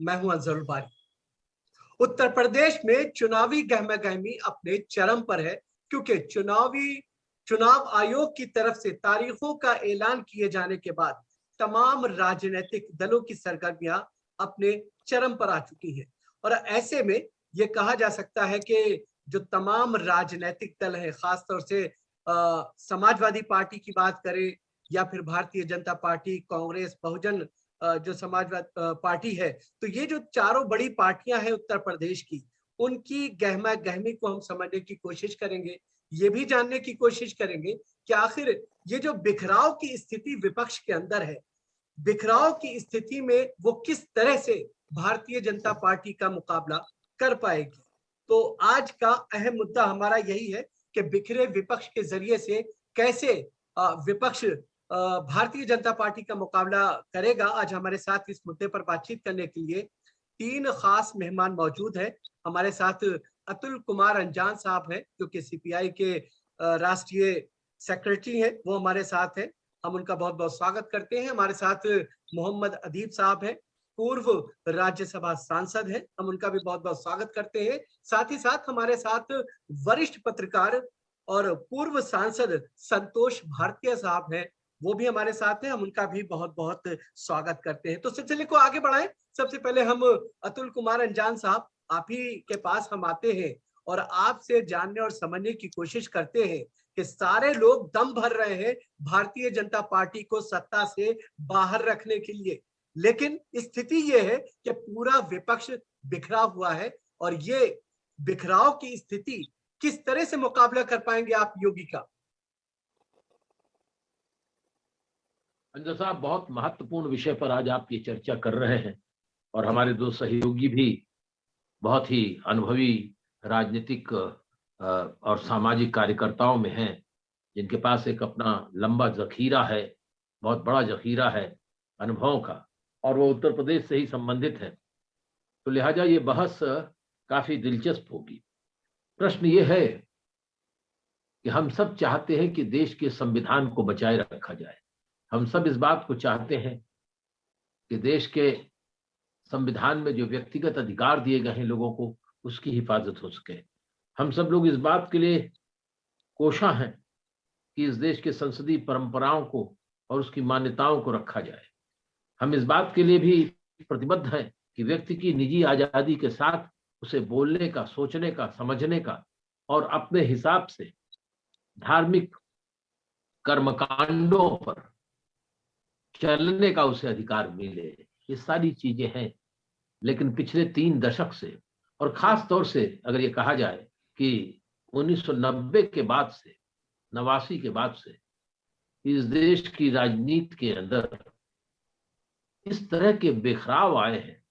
मैं हूं अजहरुल बारी। उत्तर प्रदेश में चुनावी गहमागहमी अपने चरम पर है, क्योंकि चुनाव आयोग की तरफ से तारीखों का ऐलान किए जाने के बाद तमाम राजनीतिक दलों की सरगर्मियां अपने चरम पर आ चुकी हैं। और ऐसे में यह कहा जा सकता है कि जो तमाम राजनीतिक दल है, खासतौर से समाजवादी पार्टी की बात करें या फिर भारतीय जनता पार्टी, कांग्रेस, बहुजन जो समाजवाद पार्टी है, तो ये जो चारों बड़ी पार्टियां हैं उत्तर प्रदेश की, उनकी गहमा गहमी को हम समझने की कोशिश करेंगे। ये भी जानने की कोशिश करेंगे कि आखिर ये जो बिखराव की स्थिति विपक्ष के अंदर है, बिखराव की स्थिति में वो किस तरह से भारतीय जनता पार्टी का मुकाबला कर पाएगी। तो आज का अहम मुद्दा हमारा यही है कि बिखरे विपक्ष के जरिए से कैसे विपक्ष भारतीय जनता पार्टी का मुकाबला करेगा। आज हमारे साथ इस मुद्दे पर बातचीत करने के लिए तीन खास मेहमान मौजूद हैं। हमारे साथ अतुल कुमार अंजान साहब हैं, जो कि सीपीआई के राष्ट्रीय सेक्रेटरी हैं, वो हमारे साथ हैं। हम उनका बहुत बहुत स्वागत करते हैं। हमारे साथ मोहम्मद अदीब साहब हैं, पूर्व राज्यसभा सांसद हैं, हम उनका भी बहुत बहुत स्वागत करते हैं। साथ ही साथ हमारे साथ वरिष्ठ पत्रकार और पूर्व सांसद संतोष भारतीय साहब हैं, वो भी हमारे साथ हैं, हम उनका भी बहुत बहुत स्वागत करते हैं। तो सिलसिले को आगे बढ़ाएं। सबसे पहले हम अतुल कुमार अंजान साहब, आप ही के पास हम आते हैं और आपसे जानने और समझने की कोशिश करते हैं कि सारे लोग दम भर रहे हैं भारतीय जनता पार्टी को सत्ता से बाहर रखने के लिए, लेकिन स्थिति यह है कि पूरा विपक्ष बिखरा हुआ है और ये बिखराव की स्थिति किस तरह से मुकाबला कर पाएंगे आप योगी का? अंजन साहब, बहुत महत्वपूर्ण विषय पर आज आप ये चर्चा कर रहे हैं और हमारे दो सहयोगी भी बहुत ही अनुभवी राजनीतिक और सामाजिक कार्यकर्ताओं में हैं, जिनके पास एक अपना लंबा जखीरा है, बहुत बड़ा जखीरा है अनुभवों का, और वो उत्तर प्रदेश से ही संबंधित है। तो लिहाजा ये बहस काफी दिलचस्प होगी। प्रश्न ये है कि हम सब चाहते हैं कि देश के संविधान को बचाए रखा जाए। हम सब इस बात को चाहते हैं कि देश के संविधान में जो व्यक्तिगत अधिकार दिए गए हैं लोगों को, उसकी हिफाजत हो सके। हम सब लोग इस बात के लिए कोशा हैं कि इस देश के संसदीय परंपराओं को और उसकी मान्यताओं को रखा जाए। हम इस बात के लिए भी प्रतिबद्ध हैं कि व्यक्ति की निजी आजादी के साथ उसे बोलने का, सोचने का, समझने का और अपने हिसाब से धार्मिक कर्मकांडों पर चलने का उसे अधिकार मिले। ये सारी चीजें हैं, लेकिन पिछले 3 दशक से, और खास तौर से अगर ये कहा जाए कि 1990 के बाद से, 89 के बाद से इस देश की राजनीति के अंदर इस तरह के बिखराव आए हैं।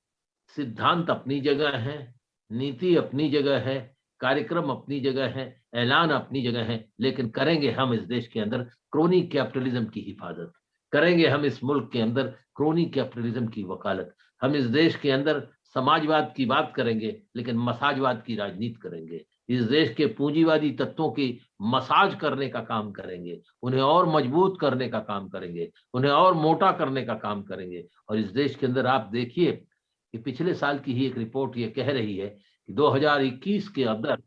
सिद्धांत अपनी जगह है, नीति अपनी जगह है, कार्यक्रम अपनी जगह है, ऐलान अपनी जगह है, लेकिन करेंगे हम इस देश के अंदर क्रोनी कैपिटलिज्म की हिफाजत, करेंगे हम इस मुल्क के अंदर क्रोनी कैपिटलिज्म की वकालत, हम इस देश के अंदर समाजवाद की बात करेंगे लेकिन मसाजवाद की राजनीति करेंगे। इस देश के पूंजीवादी तत्वों की मसाज करने का काम करेंगे, उन्हें और मजबूत करने का काम करेंगे, उन्हें और मोटा करने का काम करेंगे। और इस देश के अंदर आप देखिए कि पिछले साल की ही एक रिपोर्ट ये कह रही है कि 2021 के अंदर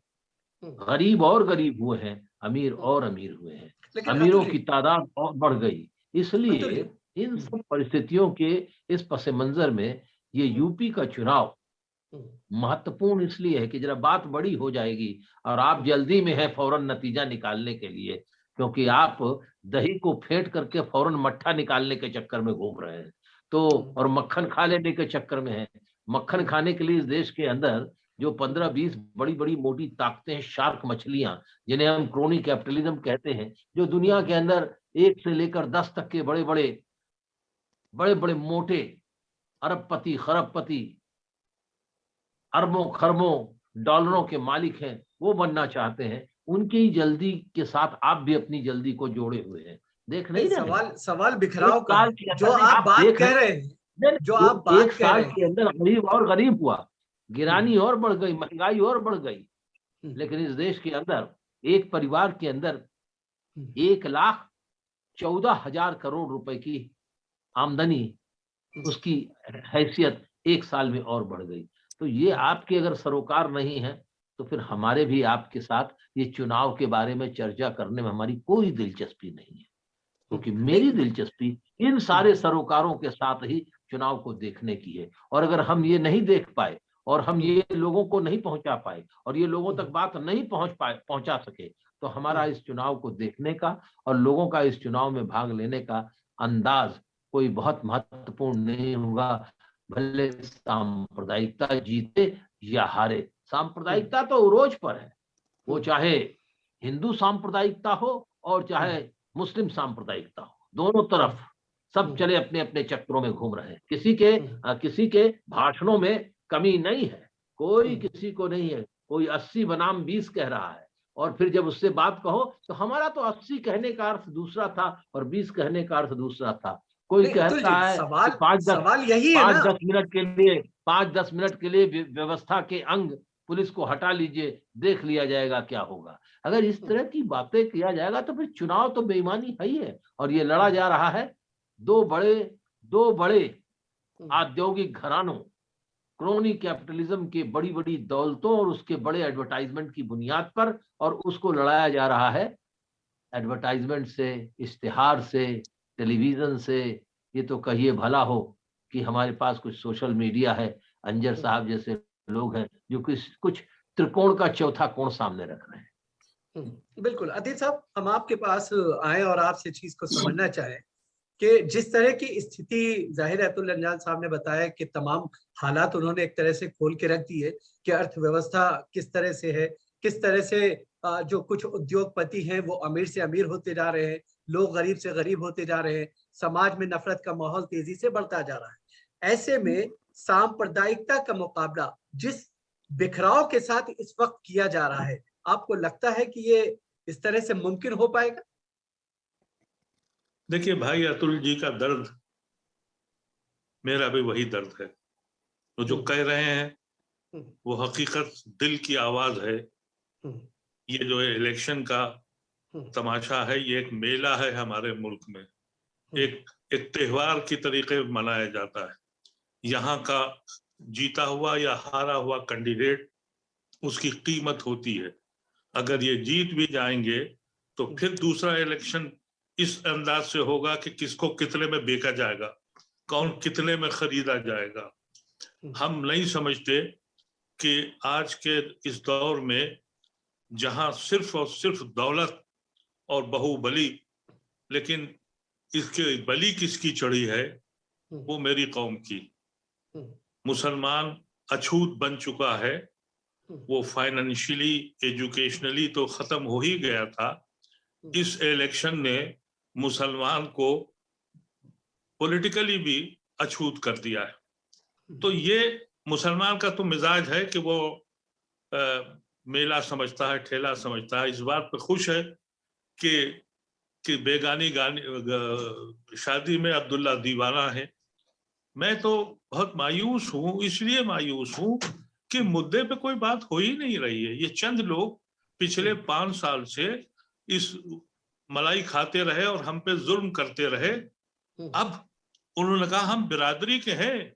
गरीब और गरीब हुए हैं, अमीर और अमीर हुए हैं, अमीरों की तादाद और बढ़ गई। इसलिए इन सब परिस्थितियों के इस पस मंजर में ये यूपी का चुनाव महत्वपूर्ण इसलिए है कि जरा बात बड़ी हो जाएगी और आप जल्दी में है फौरन नतीजा निकालने के लिए, क्योंकि आप दही को फेंट करके फौरन मट्ठा निकालने के चक्कर में घूम रहे हैं। तो और मक्खन खा लेने के चक्कर में है। मक्खन खाने के लिए इस देश के अंदर जो 15-20 बड़ी बड़ी मोटी ताकतें हैं, शार्क मछलियां, जिन्हें हम क्रोनी कैपिटलिज्म कहते हैं, जो दुनिया के अंदर 1 से लेकर 10 तक के बड़े बड़े मोटे अरबपति, खरबपति, अरबों खरबों डॉलरों के मालिक हैं, वो बनना चाहते हैं। उनकी जल्दी के साथ आप भी अपनी जल्दी को जोड़े हुए हैं। देख नहीं रहे सवाल बिखराव का जो आप बात कह रहे हैं, जो आप बात एक साल के अंदर गरीब और गरीब हुआ, गिरानी और बढ़ गई, महंगाई और बढ़ गई। लेकिन इस देश के अंदर एक परिवार के अंदर 1,14,000 करोड़ रुपए की आमदनी, उसकी हैसियत 1 साल में और बढ़ गई। तो ये आपकी अगर सरोकार नहीं है तो फिर हमारे भी आपके साथ ये चुनाव के बारे में चर्चा करने में हमारी कोई दिलचस्पी नहीं है, क्योंकि मेरी नहीं। दिलचस्पी इन सारे सरोकारों के साथ ही चुनाव को देखने की है। और अगर हम ये नहीं देख पाए और हम ये लोगों को नहीं पहुंचा पाए और ये लोगों तक बात नहीं पहुंचा सके, तो हमारा इस चुनाव को देखने का और लोगों का इस चुनाव में भाग लेने का अंदाज कोई बहुत महत्वपूर्ण नहीं होगा। भले सांप्रदायिकता जीते या हारे, सांप्रदायिकता तो रोज पर है, वो चाहे हिंदू सांप्रदायिकता हो और चाहे मुस्लिम सांप्रदायिकता हो, दोनों तरफ सब चले अपने अपने चक्रों में घूम रहे हैं। किसी के भाषणों में कमी नहीं है, कोई किसी को नहीं है, कोई 80 बनाम 20 कह रहा है और फिर जब उससे बात कहो तो हमारा तो 80 कहने का अर्थ दूसरा था और 20 कहने का अर्थ दूसरा था। कोई अतुल जी, कहता है कि सवाल यही है ना। 5-10 मिनट के लिए व्यवस्था के अंग पुलिस को हटा लीजिए, देख लिया जाएगा क्या होगा। अगर इस तरह की बातें किया जाएगा तो फिर चुनाव तो बेईमानी है ही है। और ये लड़ा जा रहा है दो बड़े औद्योगिक घरानों, क्रोनी कैपिटलिज्म के बड़ी बड़ी दौलतों और उसके बड़े एडवर्टाइजमेंट की बुनियाद पर, और उसको लड़ाया जा रहा है एडवर्टाइजमेंट से, इश्तिहार से, टेलीविजन से। ये तो कहिए भला हो कि हमारे पास कुछ सोशल मीडिया है, अंजर साहब जैसे लोग हैं जो कुछ त्रिकोण का चौथा कोण सामने रख रहे हैं। बिल्कुल अतीत साहब, हम आपके पास आए और आपसे चीज को समझना चाहें कि जिस तरह की स्थिति जाहिर है अतुल अंजान साहब ने बताया कि तमाम हालात उन्होंने एक तरह से खोल के रख दिए कि अर्थव्यवस्था किस तरह से है, किस तरह से जो कुछ उद्योगपति हैं वो अमीर से अमीर होते जा रहे हैं, लोग गरीब से गरीब होते जा रहे हैं, समाज में नफरत का माहौल तेजी से बढ़ता जा रहा है। ऐसे में सांप्रदायिकता का मुकाबला जिस बिखराव के साथ इस वक्त किया जा रहा है, आपको लगता है कि ये इस तरह से मुमकिन हो पाएगा? देखिए भाई, अतुल जी का दर्द मेरा भी वही दर्द है। वो जो कह रहे हैं वो हकीकत दिल की आवाज है। ये जो इलेक्शन का तमाशा है, ये एक मेला है हमारे मुल्क में, एक त्योहार की तरीके मनाया जाता है। यहाँ का जीता हुआ या हारा हुआ कैंडिडेट, उसकी कीमत होती है। अगर ये जीत भी जाएंगे तो फिर दूसरा इलेक्शन इस अंदाज से होगा कि किसको कितने में बेचा जाएगा, कौन कितने में खरीदा जाएगा। हम नहीं समझते कि आज के इस दौर में जहां सिर्फ और सिर्फ दौलत और बाहुबली, लेकिन इसके बलि किसकी चढ़ी है? वो मेरी कौम की। मुसलमान अछूत बन चुका है। वो फाइनेंशियली, एजुकेशनली तो खत्म हो ही गया था। इस इलेक्शन ने मुसलमान को पॉलिटिकली भी अछूत कर दिया है। तो ये मुसलमान का तो मिजाज है कि वो मेला समझता है, ठेला समझता है। इस बात पे खुश है कि बेगानी गानी शादी में अब्दुल्ला दीवाना है। मैं तो बहुत मायूस हूं, इसलिए मायूस हूं कि मुद्दे पे कोई बात हो ही नहीं रही है। ये चंद लोग पिछले 5 साल से इस मलाई खाते रहे और हम पे जुल्म करते रहे। अब उन्होंने कहा हम बिरादरी के हैं,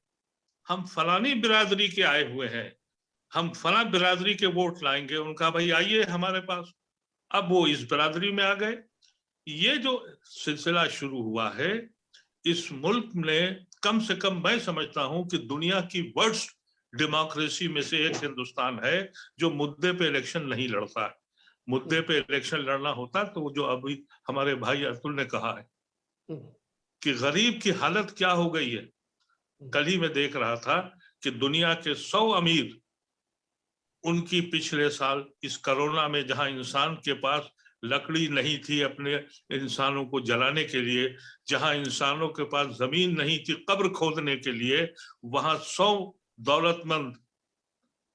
हम फलानी बिरादरी के आए हुए हैं, हम फला बिरादरी के वोट लाएंगे। उनका भाई आइए हमारे पास। अब वो इस बिरादरी में आ गए। ये जो सिलसिला शुरू हुआ है, इस मुल्क ने कम से कम मैं समझता हूं कि दुनिया की वर्स्ट डेमोक्रेसी में से एक हिंदुस्तान है जो मुद्दे पे इलेक्शन नहीं लड़ता है। मुद्दे पे इलेक्शन लड़ना होता तो जो अभी हमारे भाई अतुल ने कहा है कि गरीब की हालत क्या हो गई है। कल ही मैं देख रहा था कि दुनिया के 100 अमीर, उनकी पिछले साल इस कोरोना में, जहां इंसान के पास लकड़ी नहीं थी अपने इंसानों को जलाने के लिए, जहां इंसानों के पास जमीन नहीं थी कब्र खोदने के लिए, वहां 100 दौलतमंद,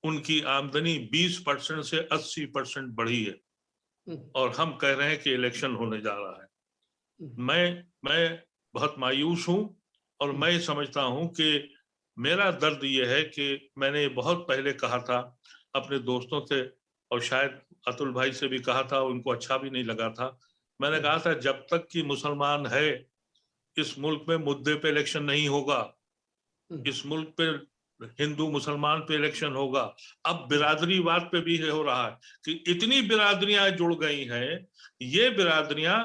उनकी आमदनी 20% से 80% बढ़ी है। और हम कह रहे हैं कि इलेक्शन होने जा रहा है। मैं बहुत मायूस हूं और मैं समझता हूं कि मेरा दर्द ये है कि मैंने बहुत पहले कहा था अपने दोस्तों से, और शायद अतुल भाई से भी कहा था, उनको अच्छा भी नहीं लगा था। मैंने कहा था जब तक कि मुसलमान है इस मुल्क में मुद्दे पे इलेक्शन नहीं होगा। इस मुल्क पे हिंदू मुसलमान पे इलेक्शन होगा, अब बिरादरीवाद पे भी हो रहा है कि इतनी बिरादरियां जुड़ गई हैं, ये बिरादरियां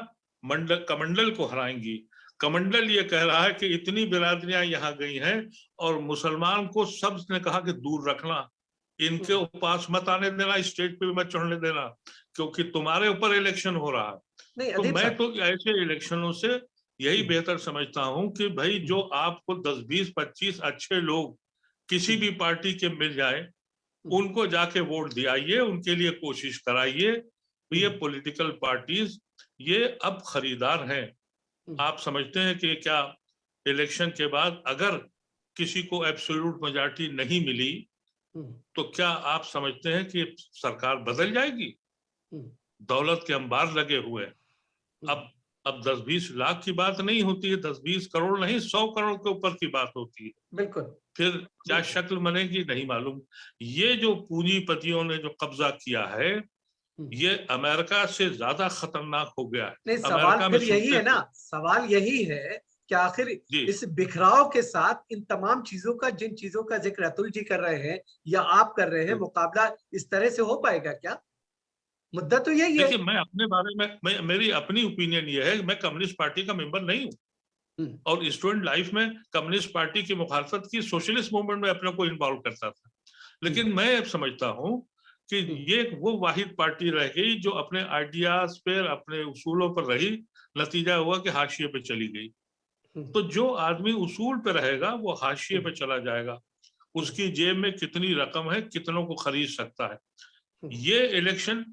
कमंडल को हराएंगी। कमंडल ये कह रहा है कि इतनी बिरादरियां यहाँ गई हैं और मुसलमान को सबने कहा कि दूर रखना, इनके पास मत आने देना, स्टेज पे मत चढ़ने देना, क्योंकि तुम्हारे ऊपर इलेक्शन हो रहा है। तो मैं तो ऐसे इलेक्शनों से यही बेहतर समझता हूं कि भाई जो आपको 10, 20, 25 अच्छे लोग किसी भी पार्टी के मिल जाए, उनको जाके वोट दिलाइए, उनके लिए कोशिश कराइए। ये पॉलिटिकल पार्टीज ये अब खरीदार हैं। आप समझते हैं कि क्या इलेक्शन के बाद अगर किसी को एब्सोल्यूट मेजॉरिटी नहीं मिली तो क्या आप समझते हैं कि सरकार बदल जाएगी? दौलत के अंबार लगे हुए, अब 10-20 लाख की बात नहीं होती है, 10-20 करोड़ नहीं, 100 करोड़ के ऊपर की बात होती है। बिल्कुल। फिर क्या शक्ल बनेगी नहीं मालूम। ये जो पूंजीपतियों ने जो कब्जा किया है, ये अमेरिका से ज्यादा खतरनाक हो गया है। नहीं, सवाल फिर यही है ना, सवाल यही है कि आखिर इस बिखराव के साथ इन तमाम चीजों का, जिन चीजों का जिक्र अतुल जी कर रहे हैं या आप कर रहे हैं, मुकाबला इस तरह से हो पाएगा क्या? मुद्दा तो यही है। देखिए, मैं अपने बारे में मेरी अपनी ओपिनियन ये है, मैं कम्युनिस्ट पार्टी का मेंबर नहीं हूँ और स्टूडेंट लाइफ में कम्युनिस्ट पार्टी की मुखालफत की, सोशलिस्ट मूवमेंट में अपने को इन्वॉल्व करता था, लेकिन मैं अब समझता हूँ कि ये वो वाहिद पार्टी रह गई जो अपने आइडियाज पर, अपने उसूलों पर रही, नतीजा हुआ कि हाशिए पे चली गई। तो जो आदमी उसूल पे रहेगा वो हाशिए पे चला जाएगा। उसकी जेब में कितनी रकम है, कितनों को खरीद सकता है। ये इलेक्शन,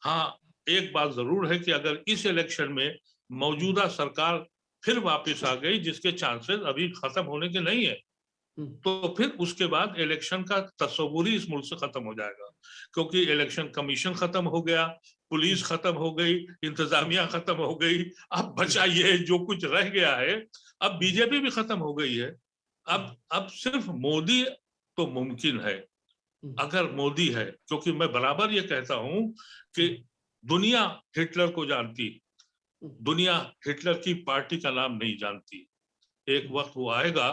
हाँ एक बात जरूर है कि अगर इस इलेक्शन में मौजूदा सरकार फिर वापस आ गई, जिसके चांसेस अभी खत्म होने के नहीं है, तो फिर उसके बाद इलेक्शन का तस्वुर ही इस मुल्क से खत्म हो जाएगा, क्योंकि इलेक्शन कमीशन खत्म हो गया, पुलिस खत्म हो गई, इंतजामिया खत्म हो गई, अब बचा ये जो कुछ रह गया है, अब बीजेपी भी खत्म हो गई है। अब सिर्फ मोदी तो मुमकिन है, अगर मोदी है, क्योंकि मैं बराबर ये कहता हूं कि दुनिया हिटलर को जानती, दुनिया हिटलर की पार्टी का नाम नहीं जानती। एक वक्त वो आएगा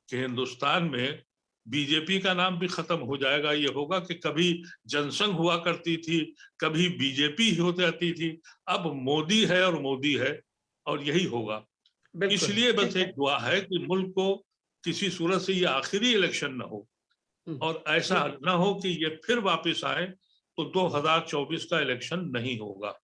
कि हिंदुस्तान में बीजेपी का नाम भी खत्म हो जाएगा। ये होगा कि कभी जनसंघ हुआ करती थी, कभी बीजेपी हो जाती थी, अब मोदी है और मोदी है, और यही होगा। इसलिए बस एक दुआ है कि मुल्क को किसी सूरत से ये आखिरी इलेक्शन ना हो और ऐसा ना हो कि ये फिर वापस आए तो 2024 का इलेक्शन नहीं होगा।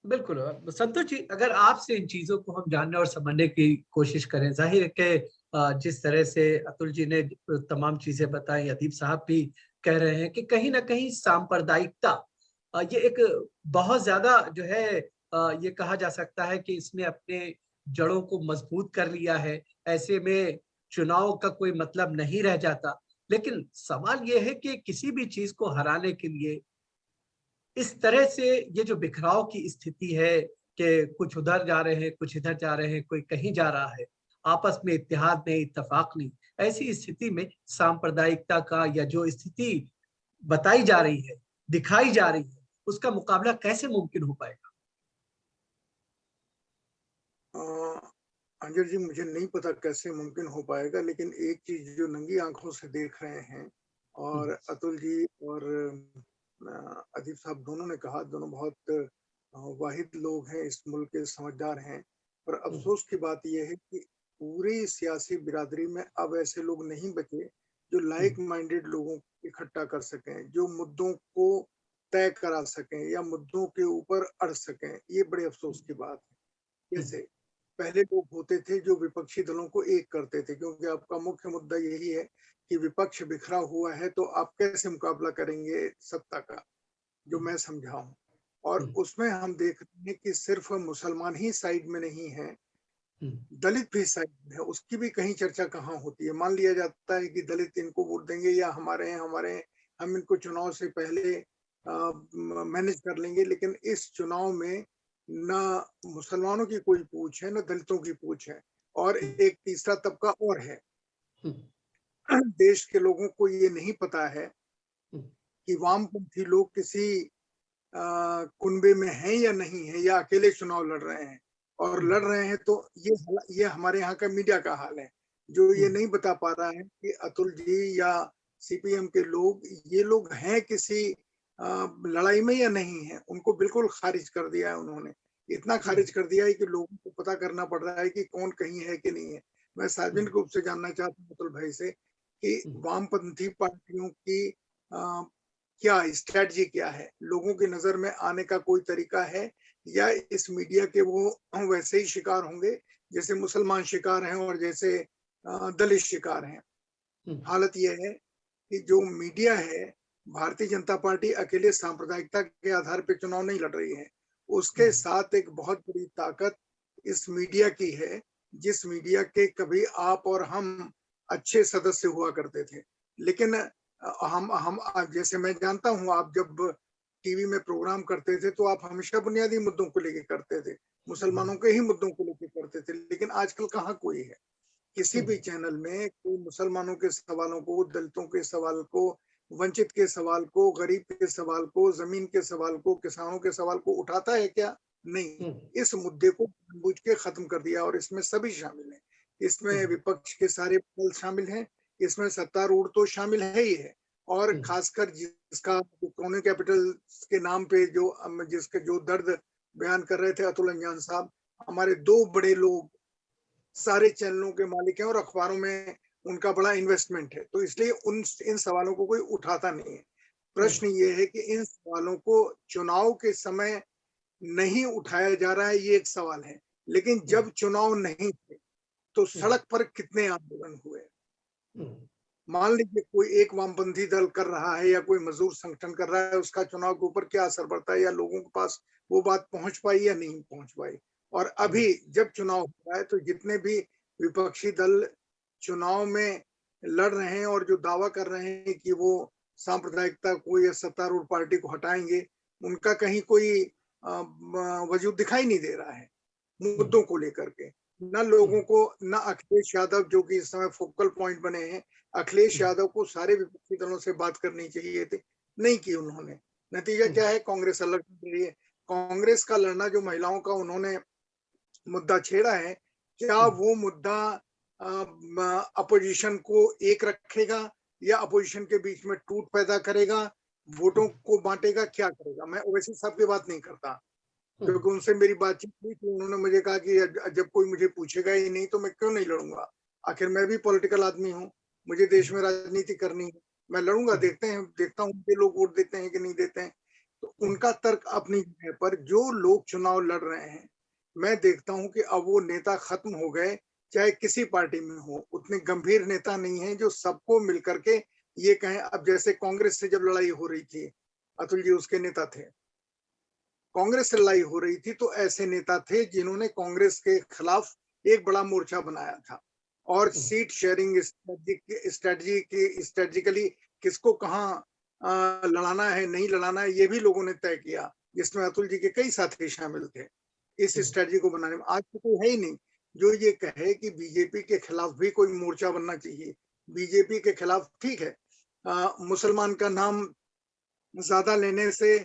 बिल्कुल। संतोष जी, अगर आपसे इन चीजों को हम जानने और समझने की कोशिश करें, जाहिर है कि जिस तरह से अतुल जी ने तमाम चीजें बताई, अदीब साहब भी कह रहे हैं कि कहीं ना कहीं सांप्रदायिकता ये एक बहुत ज्यादा जो है, ये कहा जा सकता है कि इसने अपने जड़ों को मजबूत कर लिया है। ऐसे में चुनाव का कोई मतलब नहीं रह जाता। लेकिन सवाल ये है कि किसी भी चीज को हराने के लिए इस तरह से ये जो बिखराव की स्थिति है कि कुछ उधर जा रहे हैं, कुछ इधर जा रहे हैं, कोई कहीं जा रहा है, आपस में इत्तेहाद नहीं, इत्तेफाक नहीं, ऐसी स्थिति में सांप्रदायिकता का या जो स्थिति बताई जा रही है, दिखाई जा रही है, उसका मुकाबला कैसे मुमकिन हो पाएगा? अंजर जी, मुझे नहीं पता कैसे मुमकिन हो पाएगा, लेकिन एक चीज जो नंगी आंखों से देख रहे हैं, और अतुल जी और अदीब साहब दोनों ने कहा, दोनों बहुत वाहिद लोग हैं, इस मुल्क के समझदार हैं, पर अफसोस की बात यह है कि पूरी सियासी बिरादरी में अब ऐसे लोग नहीं बचे जो लाइक माइंडेड लोगों को इकट्ठा कर सकें, जो मुद्दों को तय करा सकें या मुद्दों के ऊपर अड़ सकें। ये बड़े अफसोस की बात है। जैसे पहले लोग होते थे जो विपक्षी दलों को एक करते थे, क्योंकि आपका मुख्य मुद्दा यही है कि विपक्ष बिखरा हुआ है, तो आप कैसे मुकाबला करेंगे सत्ता का, जो मैं समझा हूं। और उसमें हम देख रहे हैं कि सिर्फ मुसलमान ही साइड में नहीं है, दलित भी साइड में है। उसकी भी कहीं चर्चा कहाँ होती है। मान लिया जाता है कि दलित इनको वोट देंगे या हमारे हम इनको चुनाव से पहले मैनेज कर लेंगे, लेकिन इस चुनाव में ना मुसलमानों की कोई पूछ है, ना दलितों की पूछ है, और एक तीसरा तबका और है। देश के लोगों को ये नहीं पता है कि वामपंथी लोग किसी कुनबे में हैं या नहीं है, या अकेले चुनाव लड़ रहे हैं, और लड़ रहे हैं तो ये हमारे यहाँ का मीडिया का हाल है। जो ये नहीं बता पा रहा है कि अतुल जी या सीपीएम के लोग, ये लोग हैं किसी लड़ाई में या नहीं है। उनको बिल्कुल खारिज कर दिया है उन्होंने, इतना खारिज कर दिया है कि लोगों को पता करना पड़ रहा है कि कौन कहीं है कि नहीं है। मैं सार्वजनिक रूप से जानना चाहता हूँ अतुल भाई से कि वामपंथी पार्टियों की क्या स्ट्रेटजी क्या है, लोगों की नजर में आने का कोई तरीका है, या इस मीडिया के वो वैसे ही शिकार होंगे जैसे मुसलमान शिकार हैं और जैसे दलित शिकार हैं। हालत यह है कि जो मीडिया है, भारतीय जनता पार्टी अकेले सांप्रदायिकता के आधार पर चुनाव नहीं लड़ रही है, उसके साथ एक बहुत बड़ी ताकत इस मीडिया की है, जिस मीडिया के कभी आप और हम अच्छे सदस्य हुआ करते थे। लेकिन हम जैसे मैं जानता हूं, आप जब टीवी में प्रोग्राम करते थे तो आप हमेशा बुनियादी मुद्दों को लेकर करते थे, मुसलमानों के ही मुद्दों को लेकर करते थे। लेकिन आजकल कहाँ कोई है किसी भी चैनल में कोई मुसलमानों के सवालों को, दलितों के सवाल को, वंचित के सवाल को, गरीब के सवाल को, जमीन के सवाल को, किसानों के सवाल को उठाता है क्या? नहीं। इस मुद्दे को जानबूझ के खत्म कर दिया और इसमें सभी शामिल हैं। इसमें विपक्ष के सारे दल शामिल हैं, इसमें सत्तारूढ़ तो शामिल है ही है, और खासकर जिसका कॉलोनी कैपिटल के नाम पे जिसके जो दर्द बयान कर रहे थे अतुल अंजान साहब, हमारे दो बड़े लोग सारे चैनलों के मालिक हैं और अखबारों में उनका बड़ा इन्वेस्टमेंट है, तो इसलिए इन सवालों को कोई उठाता नहीं है। प्रश्न ये है कि इन सवालों को चुनाव के समय नहीं उठाया जा रहा है, ये एक सवाल है। लेकिन जब चुनाव नहीं थे तो सड़क पर कितने आंदोलन हुए। मान लीजिए कोई एक वामपंथी दल कर रहा है या कोई मजदूर संगठन कर रहा है, उसका चुनाव के ऊपर क्या असर पड़ता है, या लोगों के पास वो बात पहुंच पाई या नहीं पहुंच पाई। और अभी जब चुनाव हो रहा है तो जितने भी विपक्षी दल चुनाव में लड़ रहे हैं और जो दावा कर रहे हैं कि वो सांप्रदायिकता को या सत्तारूढ़ पार्टी को हटाएंगे, उनका कहीं कोई वजूद दिखाई नहीं दे रहा है मुद्दों को लेकर के। न लोगों को, न अखिलेश यादव जो कि इस समय फोकल पॉइंट बने हैं, अखिलेश यादव को सारे विपक्षी दलों से बात करनी चाहिए थी, नहीं की उन्होंने। नतीजा क्या है? कांग्रेस अलग लड़ रही है। कांग्रेस का लड़ना, जो महिलाओं का उन्होंने मुद्दा छेड़ा है, क्या वो मुद्दा अपोजिशन को एक रखेगा या अपोजिशन के बीच में टूट पैदा करेगा, वोटों को बांटेगा, क्या करेगा? मैं ओवैसी साहब की बात नहीं करता, क्योंकि उनसे मेरी बातचीत हुई थी। उन्होंने मुझे कहा कि जब कोई मुझे पूछेगा ही नहीं तो मैं क्यों नहीं लड़ूंगा, आखिर मैं भी पॉलिटिकल आदमी हूँ, मुझे देश में राजनीति करनी है, मैं लड़ूंगा। देखता हूँ कि लोग वोट देते हैं कि नहीं देते हैं। तो उनका तर्क अपनी जगह पर। जो लोग चुनाव लड़ रहे हैं, मैं देखता हूँ कि अब वो नेता खत्म हो गए, चाहे किसी पार्टी में हो, उतने गंभीर नेता नहीं है जो सबको मिलकर के ये कहें। अब जैसे कांग्रेस से जब लड़ाई हो रही थी, अतुल जी उसके नेता थे, कांग्रेस से लड़ाई हो रही थी तो ऐसे नेता थे जिन्होंने कांग्रेस के खिलाफ एक बड़ा मोर्चा बनाया था, और सीट शेयरिंग स्ट्रेटेजिकली किसको कहाँ लड़ाना है, नहीं लड़ाना है, ये भी लोगों ने तय किया, जिसमें अतुल जी के कई साथी शामिल थे इस स्ट्रेटजी को बनाने में। आज तो कोई है ही नहीं जो ये कहे कि बीजेपी के खिलाफ भी कोई मोर्चा बनना चाहिए। बीजेपी के खिलाफ ठीक है, मुसलमान का नाम ज्यादा लेने से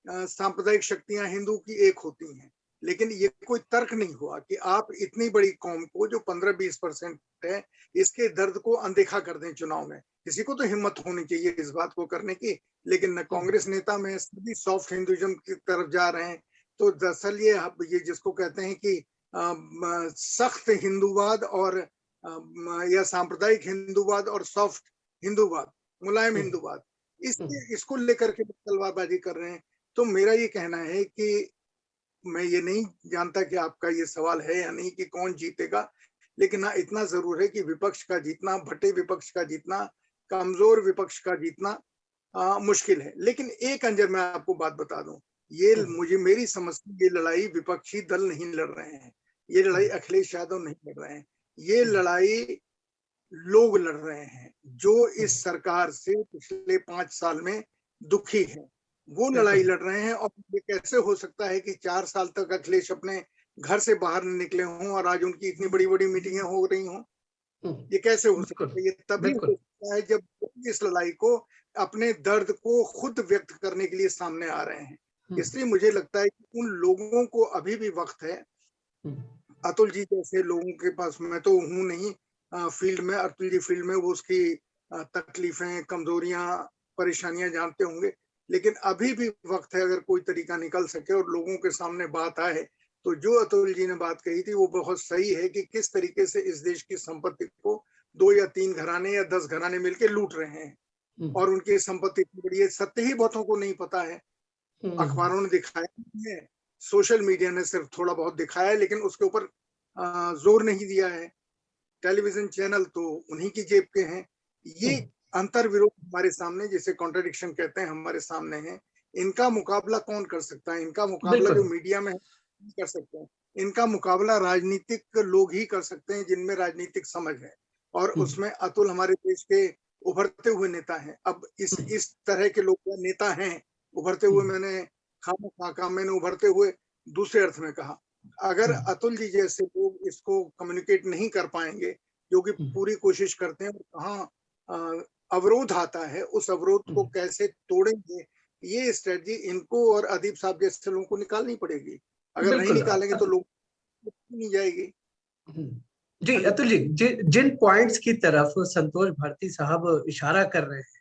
सांप्रदायिक शक्तियां हिंदू की एक होती हैं, लेकिन ये कोई तर्क नहीं हुआ कि आप इतनी बड़ी कौम को, जो 15-20% है, इसके दर्द को अनदेखा कर दें चुनाव में। किसी को तो हिम्मत होनी चाहिए इस बात को करने की, लेकिन न कांग्रेस नेता में सभी सॉफ्ट हिंदुइज्म की तरफ जा रहे हैं। तो दरअसल ये जिसको कहते हैं कि सख्त हिंदूवाद और या सांप्रदायिक हिंदूवाद और सॉफ्ट हिंदूवाद, मुलायम हिंदूवाद, इसको लेकर के तलवारबाजी कर रहे हैं। तो मेरा ये कहना है कि मैं ये नहीं जानता कि आपका ये सवाल है या नहीं कि कौन जीतेगा, लेकिन हाँ इतना जरूर है कि विपक्ष का जीतना, भट्टे विपक्ष का जीतना, कमजोर विपक्ष का जीतना मुश्किल है। लेकिन एक अंजर मैं आपको बात बता दूं, ये मेरी समझ से ये लड़ाई विपक्षी दल नहीं लड़ रहे हैं, ये लड़ाई अखिलेश यादव नहीं लड़ रहे हैं, ये लड़ाई लोग लड़ रहे हैं जो इस सरकार से पिछले 5 साल में दुखी हैं, वो लड़ाई लड़ रहे हैं। और ये कैसे हो सकता है कि 4 साल तक अखिलेश अपने घर से बाहर निकले हों और आज उनकी इतनी बड़ी बड़ी मीटिंगें हो रही हों? ये कैसे हो सकता है? ये तभी हो सकता है जब इस लड़ाई को, अपने दर्द को खुद व्यक्त करने के लिए सामने आ रहे हैं। इसलिए मुझे लगता है कि उन लोगों को अभी भी वक्त है, अतुल जी जैसे लोगों के पास, मैं तो हूं नहीं, फील्ड में, अतुल जी फील्ड में, वो उसकी तकलीफें, कमजोरियां, परेशानियां जानते होंगे। लेकिन अभी भी वक्त है, अगर कोई तरीका निकल सके और लोगों के सामने बात आए, तो जो अतुल जी ने बात कही थी वो बहुत सही है कि किस तरीके से इस देश की संपत्ति को 2 या 3 घराने या 10 घराने मिलकर लूट रहे हैं और उनकी संपत्ति इतनी बड़ी है। सत्य ही बहुतों को नहीं पता है। अखबारों ने दिखाया है, सोशल मीडिया ने सिर्फ थोड़ा बहुत दिखाया है, लेकिन उसके ऊपर जोर नहीं दिया है। टेलीविजन चैनल तो उन्हीं की जेब के हैं। ये अंतर विरोध हमारे सामने, जिसे कॉन्ट्रडिक्शन कहते हैं, हमारे सामने है। इनका मुकाबला कौन कर सकता है? इनका मुकाबला जो मीडिया में कर सकते हैं, इनका मुकाबला राजनीतिक लोग ही कर सकते हैं, जिनमें राजनीतिक समझ है। और उसमें अतुल हमारे देश के उभरते हुए नेता हैं। अब इस तरह के लोग नेता हैं उभरते हुए, मैंने खामा मैंने उभरते हुए दूसरे अर्थ में कहा। अगर अतुल जी जैसे लोग इसको कम्युनिकेट नहीं कर पाएंगे, जो कि पूरी कोशिश करते हैं, कहाँ अवरोध आता है, उस अवरोध को कैसे तोड़ेंगे, ये स्ट्रेटजी इनको और अदीब साहब जैसे लोगों को निकालनी पड़ेगी। अगर नहीं निकालेंगे तो लोग नहीं जाएगी। जी अतुल जी, जिन पॉइंट्स की तरफ संतोष भारती साहब इशारा कर रहे हैं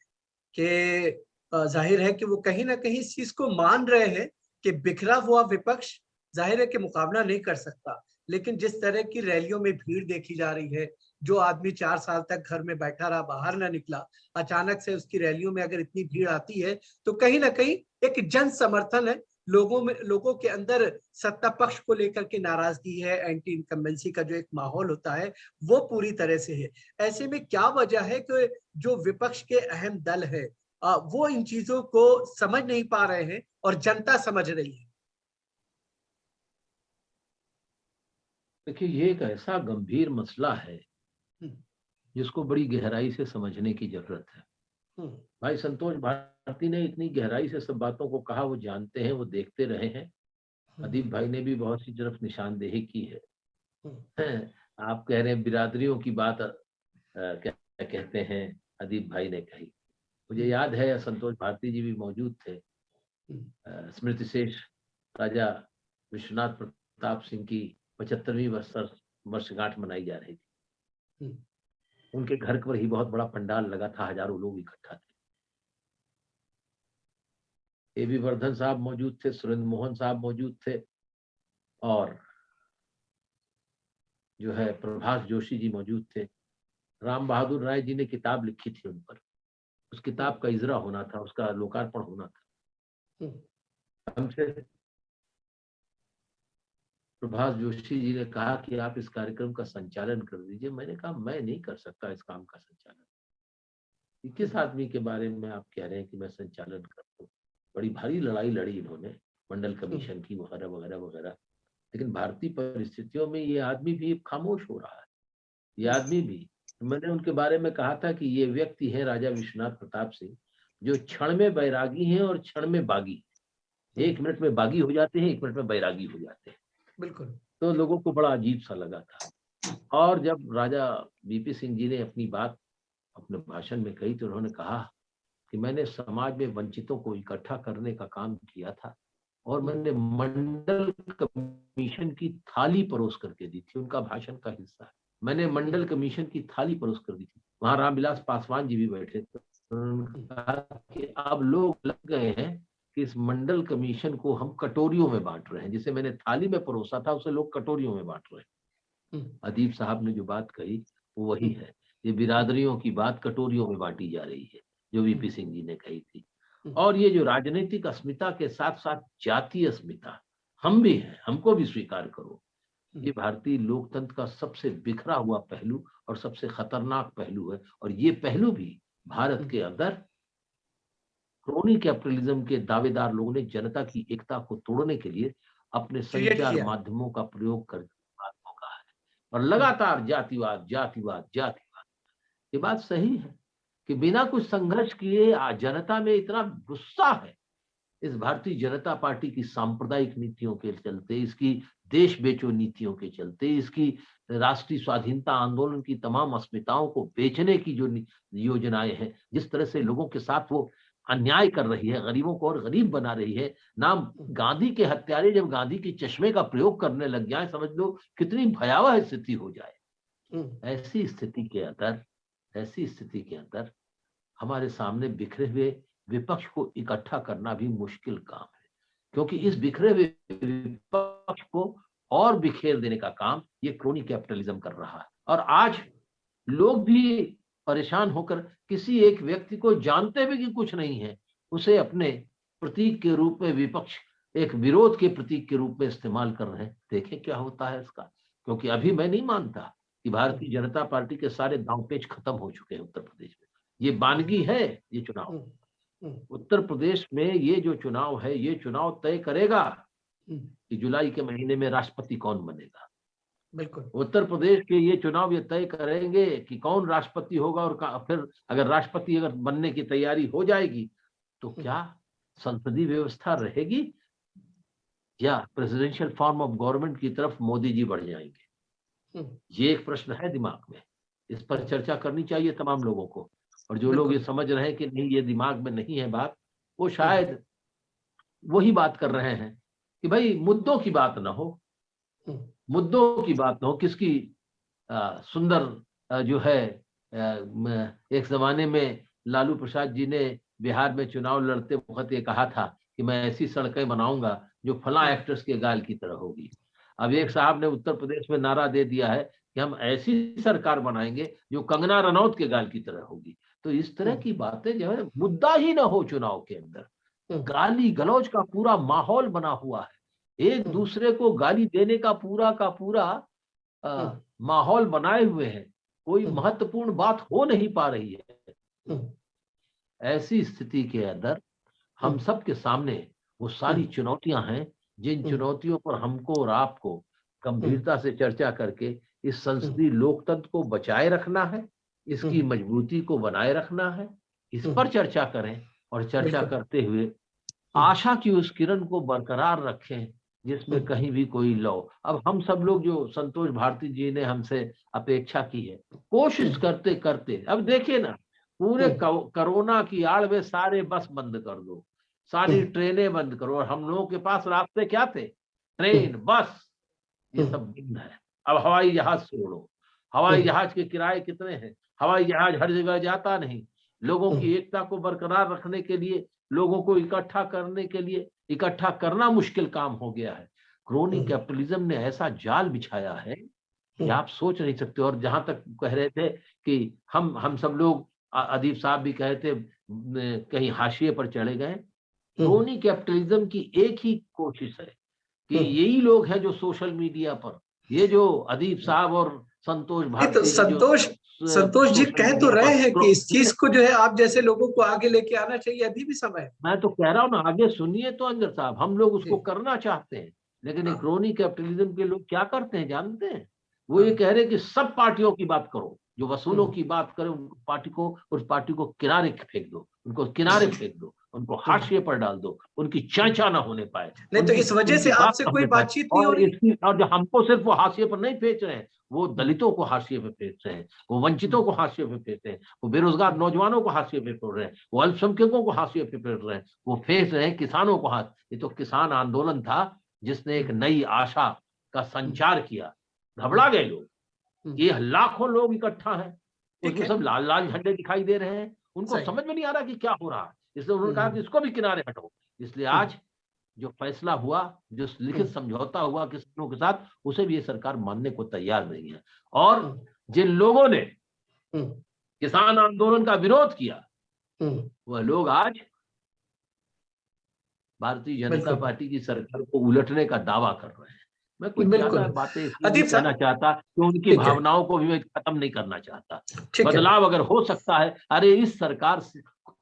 कि जाहिर है कि वो कहीं ना कहीं इस चीज को मान रहे हैं कि बिखरा हुआ विपक्ष जाहिर है कि मुकाबला नहीं कर सकता, लेकिन जिस तरह की रैलियों में भीड़ देखी जा रही है, जो आदमी 4 साल तक घर में बैठा रहा, बाहर ना निकला, अचानक से उसकी रैलियों में अगर इतनी भीड़ आती है तो कहीं ना कहीं एक जन समर्थन है, लोगों के अंदर सत्ता पक्ष को लेकर के नाराजगी है, एंटी इनकम्बेंसी का जो एक माहौल होता है वो पूरी तरह से है। ऐसे में क्या वजह है कि जो विपक्ष के अहम दल है वो इन चीजों को समझ नहीं पा रहे हैं और जनता समझ रही है? देखिए, ये एक ऐसा गंभीर मसला है जिसको बड़ी गहराई से समझने की जरूरत है। भाई संतोष भारती ने इतनी गहराई से सब बातों को कहा, वो जानते हैं, वो देखते रहे हैं। अदीब भाई ने भी बहुत सी तरफ निशानदेही की है। आप कह रहे हैं बिरादरियों की बात, क्या कहते हैं, अदीब भाई ने कही। मुझे याद है संतोष भारती जी भी मौजूद थे। स्मृति शेष राजा विश्वनाथ प्रताप सिंह की 75वीं वर्षगांठ मनाई जा रही थी। उनके घर पर ही बहुत बड़ा पंडाल लगा था, हजारों लोग इकट्ठा थे। एबी वर्धन साहब मौजूद थे, सुरेंद्र मोहन साहब मौजूद थे, और जो है प्रभास जोशी जी मौजूद थे। राम बहादुर राय जी ने किताब लिखी थी उन पर, उस किताब का इजरा होना था, उसका लोकार्पण होना था। हमसे प्रभास जोशी जी ने कहा कि आप इस कार्यक्रम का संचालन कर दीजिए। मैंने कहा मैं नहीं कर सकता इस काम का संचालन। किस आदमी के बारे में आप कह रहे हैं कि मैं संचालन कर दूं? बड़ी भारी लड़ाई लड़ी इन्होंने मंडल कमीशन की, वगैरह वगैरह वगैरह। लेकिन भारतीय परिस्थितियों में ये आदमी भी खामोश हो रहा है। ये आदमी भी, मैंने उनके बारे में कहा था कि ये व्यक्ति है राजा विश्वनाथ प्रताप सिंह, जो क्षण में बैरागी हैं और क्षण में बागी। 1 मिनट में बागी हो जाते हैं, 1 मिनट में बैरागी हो जाते हैं। बिल्कुल। तो लोगों को बड़ा अजीब सा लगा था। और जब राजा वीपी सिंह जी ने अपनी बात अपने भाषण में कही तो उन्होंने कहा कि मैंने समाज में वंचितों को इकट्ठा करने का काम किया था और मैंने मंडल कमीशन की थाली परोस करके दी थी। उनका भाषण का हिस्सा है, मैंने मंडल कमीशन की थाली परोस कर दी थी। वहां रामविलास पासवान जी भी बैठे थे। उन्होंने कहा कि अब लोग लग गए हैं कि इस मंडल कमीशन को हम कटोरियों में बांट रहे हैं, जिसे मैंने थाली में परोसा था उसे लोग कटोरियों में बांट रहे हैं। अदीब साहब ने जो बात कही वो वही है, ये बिरादरियों की बात कटोरियों में बांटी जा रही है, जो वीपी सिंह जी ने कही थी। और ये जो राजनीतिक अस्मिता के साथ साथ जातीय अस्मिता, हम भी हैं, हमको भी स्वीकार करो, ये भारतीय लोकतंत्र का सबसे बिखरा हुआ पहलू और सबसे खतरनाक पहलू है। और ये पहलू भी भारत के अंदर क्रोनी कैपिटलिज्म के दावेदार लोगों ने जनता की एकता को तोड़ने के लिए अपने संचार माध्यमों का प्रयोग कर कहा है। और लगातार जातिवाद जातिवाद जातिवाद, ये बात सही है कि बिना कुछ संघर्ष किए जनता में इतना गुस्सा है इस भारतीय जनता पार्टी की सांप्रदायिक नीतियों के चलते, इसकी देश बेचो नीतियों के चलते, इसकी राष्ट्रीय स्वाधीनता आंदोलन की तमाम अस्मिताओं को बेचने की जो योजनाएं हैं, जिस तरह से लोगों के साथ वो अन्याय कर रही है, गरीबों को और गरीब बना रही है। नाम गांधी के हत्यारे जब गांधी के चश्मे का प्रयोग करने लग जाए, समझ लो कितनी भयावह स्थिति हो जाए। ऐसी स्थिति के अंदर हमारे सामने बिखरे हुए विपक्ष को इकट्ठा करना भी मुश्किल काम है, क्योंकि इस बिखरे हुए विपक्ष को और बिखेर देने का काम ये क्रोनी कैपिटलिज्म कर रहा है। और आज लोग भी परेशान होकर किसी एक व्यक्ति को जानते हुए कि कुछ नहीं है, उसे अपने प्रतीक के रूप में, विपक्ष एक विरोध के प्रतीक के रूप में इस्तेमाल कर रहे हैं। देखें क्या होता है इसका, क्योंकि अभी मैं नहीं मानता कि भारतीय जनता पार्टी के सारे दांव पेच खत्म हो चुके हैं उत्तर प्रदेश में। ये बानगी है, ये चुनाव उत्तर प्रदेश में, ये जो चुनाव है, ये चुनाव तय करेगा कि जुलाई के महीने में राष्ट्रपति कौन बनेगा। बिल्कुल, उत्तर प्रदेश के ये चुनाव ये तय करेंगे कि कौन राष्ट्रपति होगा, और फिर अगर राष्ट्रपति अगर बनने की तैयारी हो जाएगी तो क्या संसदीय व्यवस्था रहेगी या प्रेसिडेंशियल फॉर्म ऑफ गवर्नमेंट की तरफ मोदी जी बढ़ जाएंगे। ये एक प्रश्न है दिमाग में, इस पर चर्चा करनी चाहिए तमाम लोगों को। और जो लोग ये समझ रहे हैं कि नहीं ये दिमाग में नहीं है बात, वो शायद वही बात कर रहे हैं कि भाई मुद्दों की बात ना हो, मुद्दों की बात ना हो, किसकी सुंदर जो है एक जमाने में लालू प्रसाद जी ने बिहार में चुनाव लड़ते वक्त ये कहा था कि मैं ऐसी सड़कें बनाऊंगा जो फला एक्टर्स के गाल की तरह होगी। अब एक साहब ने उत्तर प्रदेश में नारा दे दिया है कि हम ऐसी सरकार बनाएंगे जो कंगना रनौत के गाल की तरह होगी। तो इस तरह की बातें जो है, मुद्दा ही ना हो चुनाव के अंदर, गाली गलौज का पूरा माहौल बना हुआ है, एक दूसरे को गाली देने का पूरा माहौल बनाए हुए हैं, कोई महत्वपूर्ण बात हो नहीं पा रही है। ऐसी स्थिति के अंदर हम सब के सामने वो सारी चुनौतियां हैं, जिन चुनौतियों पर हमको और आपको गंभीरता से चर्चा करके इस संसदीय लोकतंत्र को बचाए रखना है, इसकी मजबूती को बनाए रखना है। इस पर चर्चा करें और चर्चा करते हुए आशा की उस किरण को बरकरार रखें जिसमें कहीं भी कोई लो। अब हम सब लोग, जो संतोष भारती जी ने हमसे अपेक्षा की है, कोशिश करते करते, अब देखिए ना, पूरे कोरोना की आड़ में सारे बस बंद कर दो, सारी ट्रेनें बंद करो, और हम लोगों के पास रास्ते क्या थे? ट्रेन, बस, ये सब बंद है। अब हवाई जहाज छोड़ो, हवाई जहाज के किराए कितने हैं? हवाई जहाज हर जगह जाता नहीं। लोगों की एकता को बरकरार रखने के लिए, लोगों को इकट्ठा करने के लिए, इकट्ठा करना मुश्किल काम हो गया है। क्रोनी कैपिटलिज्म ने ऐसा जाल बिछाया है कि आप सोच नहीं सकते। और जहां तक कह रहे थे कि हम सब लोग, अदीप साहब भी कहे थे, कहीं हाशिए पर चले गए। क्रोनी कैपिटलिज्म की एक ही कोशिश है कि यही लोग हैं जो सोशल मीडिया पर, ये जो अदीप साहब और संतोष भारती, तो संतोष जी कह तो रहे हैं कि इस चीज को जो है आप जैसे लोगों को आगे लेके आना चाहिए, अभी भी समय है। मैं तो कह रहा हूँ ना, आगे सुनिए तो अंजर साहब, हम लोग उसको करना चाहते हैं, लेकिन क्रोनी कैपिटलिज्म के लोग क्या करते हैं जानते हैं? वो ये कह रहे हैं कि सब पार्टियों की बात करो, जो वसूलों की बात करे उस पार्टी को किनारे फेंक दो, उनको किनारे फेंक दो, उनको हाशिए पर डाल दो, उनकी चर्चा ना होने पाए। नहीं तो इस वजह से आपसे कोई बातचीत नहीं हो रही। और जो हमको सिर्फ वो हाशिए पर नहीं फेंक रहे हैं, वो दलितों को हाशिए पे फेंक रहे हैं, वो वंचितों को हाशिए पे फेंक रहे हैं, वो बेरोजगार नौजवानों को हाशिए पे फेंक रहे हैं, वो अल्पसंख्यकों को हाशिए पे फेंक रहे हैं, वो फेंक रहे हैं किसानों को हाथ। ये तो किसान आंदोलन था जिसने एक नई आशा का संचार किया। घबरा गए लोग, ये लाखों लोग इकट्ठा हैं, उसमें सब लाल लाल झंडे दिखाई दे रहे हैं, उनको समझ में नहीं आ रहा कि क्या हो रहा है। इसलिए उन्होंने कहा कि इसको भी किनारे हटो। इसलिए आज जो फैसला हुआ, जो लिखित समझौता हुआ किसानों के साथ, उसे भी ये सरकार मानने को तैयार नहीं है। और जिन लोगों ने किसान आंदोलन का विरोध किया, वह लोग आज भारतीय जनता पार्टी की सरकार को उलटने का दावा कर रहे हैं। मैं कुछ ज्यादा बातें नहीं कहना चाहता कि उनकी भावनाओं को भी मैं खत्म नहीं करना चाहता। बदलाव अगर हो सकता है, अरे इस सरकार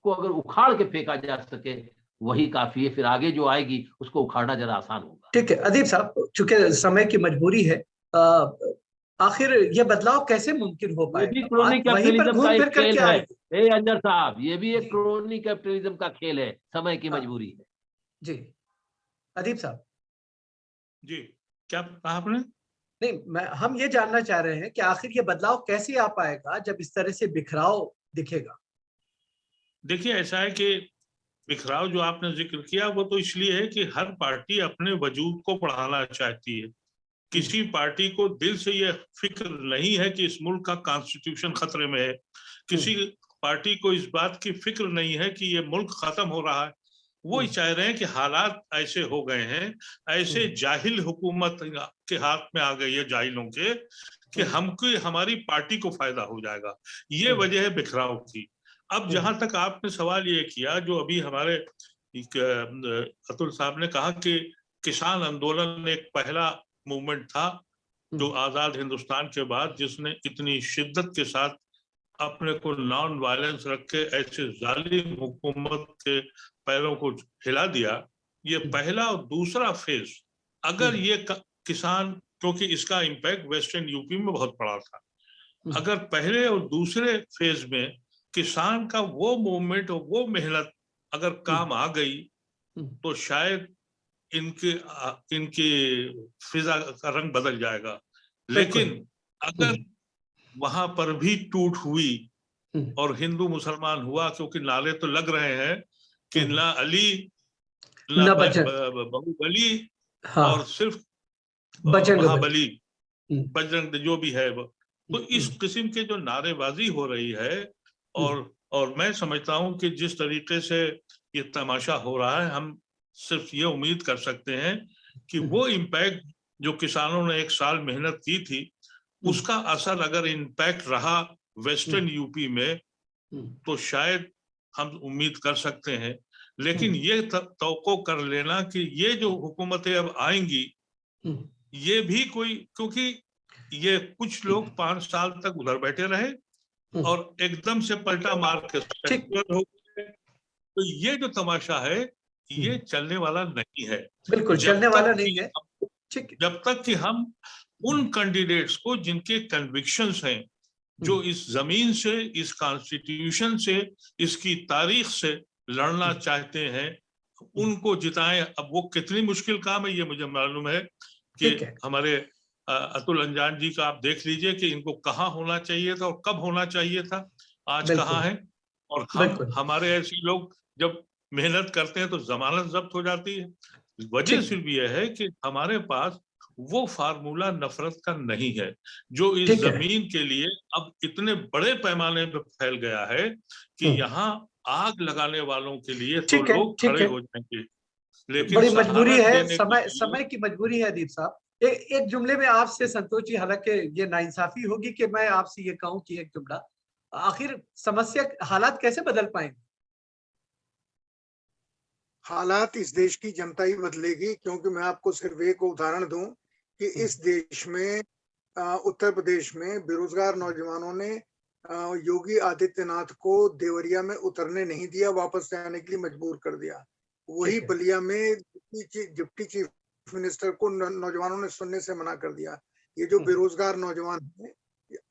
को अगर उखाड़ के फेंका जा सके वही काफी है, फिर आगे जो आएगी उसको उखाड़ना जरा आसान होगा। ठीक है अदीप साहब, चूंकि समय की मजबूरी है, आखिर ये बदलाव कैसे मुमकिन हो पाएगा? ये भी क्रोनी कैपिटलिज्म का एक खेल है अंजर साहब, ये भी एक क्रोनी कैपिटलिज्म का खेल है, समय की मजबूरी है। जी अदीप साहब। जी क्या कहा आपने? नहीं, हम ये जानना चाह रहे हैं कि आखिर ये बदलाव कैसे आ पाएगा जब इस तरह से बिखराव दिखेगा? देखिए ऐसा है कि बिखराव जो आपने जिक्र किया वो तो इसलिए है कि हर पार्टी अपने वजूद को बढ़ाना चाहती है। किसी पार्टी को दिल से ये फिक्र नहीं है कि इस मुल्क का कॉन्स्टिट्यूशन खतरे में है, किसी पार्टी को इस बात की फिक्र नहीं है कि ये मुल्क खत्म हो रहा है। वो चाह रहे हैं कि हालात ऐसे हो गए हैं, ऐसे जाहिल हुकूमत के हाथ में आ गई है जाहिलों के, कि हमको हमारी पार्टी को फायदा हो जाएगा। ये वजह है बिखराव की। अब जहां तक आपने सवाल ये किया, जो अभी हमारे अतुल साहब ने कहा कि किसान आंदोलन एक पहला मूवमेंट था जो आजाद हिंदुस्तान के बाद जिसने इतनी शिद्दत के साथ अपने को नॉन वायलेंस रख के ऐसे जालिम हुकूमत के पैरों को हिला दिया। ये पहला और दूसरा फेज, अगर ये किसान, क्योंकि इसका इम्पैक्ट वेस्टर्न यूपी में बहुत पड़ा था, अगर पहले और दूसरे फेज में किसान का वो मूवमेंट और वो मेहनत अगर काम आ गई तो शायद इनकी फिजा का रंग बदल जाएगा। लेकिन अगर वहां पर भी टूट हुई और हिंदू मुसलमान हुआ, क्योंकि नारे तो लग रहे हैं कि ना अली ना बाहुबली, और सिर्फ महाबली, बजरंग जो भी है वो, तो इस किस्म के जो नारेबाजी हो रही है, और मैं समझता हूं कि जिस तरीके से ये तमाशा हो रहा है, हम सिर्फ ये उम्मीद कर सकते हैं कि वो इम्पैक्ट जो किसानों ने एक साल मेहनत की थी, उसका असर अगर इम्पैक्ट रहा वेस्टर्न यूपी में, तो शायद हम उम्मीद कर सकते हैं। लेकिन ये तवक्को कर लेना कि ये जो हुकूमतें अब आएंगी, ये भी कोई, क्योंकि ये कुछ लोग 5 साल तक उधर बैठे रहे और एकदम से पलटा मार के सेक्युलर हो गए, तो ये जो तमाशा है ये चलने वाला नहीं है। बिल्कुल चलने वाला नहीं है। जब तक कि हम उन कैंडिडेट्स को जिनके कन्विक्शंस हैं, जो इस जमीन से, इस कॉन्स्टिट्यूशन से, इसकी तारीख से लड़ना चाहते हैं, उनको जिताएं। अब वो कितनी मुश्किल काम है ये मुझे मालूम है कि हमारे अतुल अंजान जी का आप देख लीजिए कि इनको कहाँ होना चाहिए था और कब होना चाहिए था, आज कहाँ है। और हमारे ऐसे लोग जब मेहनत करते हैं तो जमानत जब्त हो जाती है। वजह सिर्फ यह है कि हमारे पास वो फार्मूला नफरत का नहीं है जो इस जमीन के लिए अब इतने बड़े पैमाने पर फैल गया है कि यहाँ आग लगाने वालों के लिए तो लोग खड़े हो जाएंगे। लेकिन बड़ी मजबूरी है, समय की मजबूरी है। अदीब साहब, एक जुमले में आपसे संतोष जी, हालांकि ये नाइंसाफी होगी कि मैं आपसे ये कहूं कि एक जुमला, आखिर समस्या, हालात कैसे बदल पाएंगे? हालात इस देश की जनता ही बदलेगी, क्योंकि मैं आपको सिर्फ एक उदाहरण दूं कि इस देश में उत्तर प्रदेश में बेरोजगार नौजवानों ने योगी आदित्यनाथ को देवरिया में उतरने नहीं दिया, वापस जाने के लिए मजबूर कर दिया। वही बलिया में डिप्टी चीफ मिनिस्टर को नौजवानों ने सुनने से मना कर दिया। ये जो बेरोजगार नौजवान हैं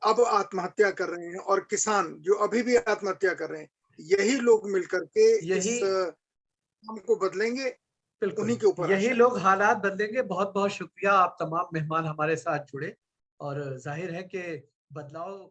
अब आत्महत्या कर रहे हैं, और किसान जो अभी भी आत्महत्या कर रहे हैं, यही लोग मिलकर के इस काम को बदलेंगे। उन्हीं के ऊपर यही लोग हालात बदलेंगे। बहुत बहुत शुक्रिया, आप तमाम मेहमान हमारे साथ जुड़े, और जाहिर है कि बदलाव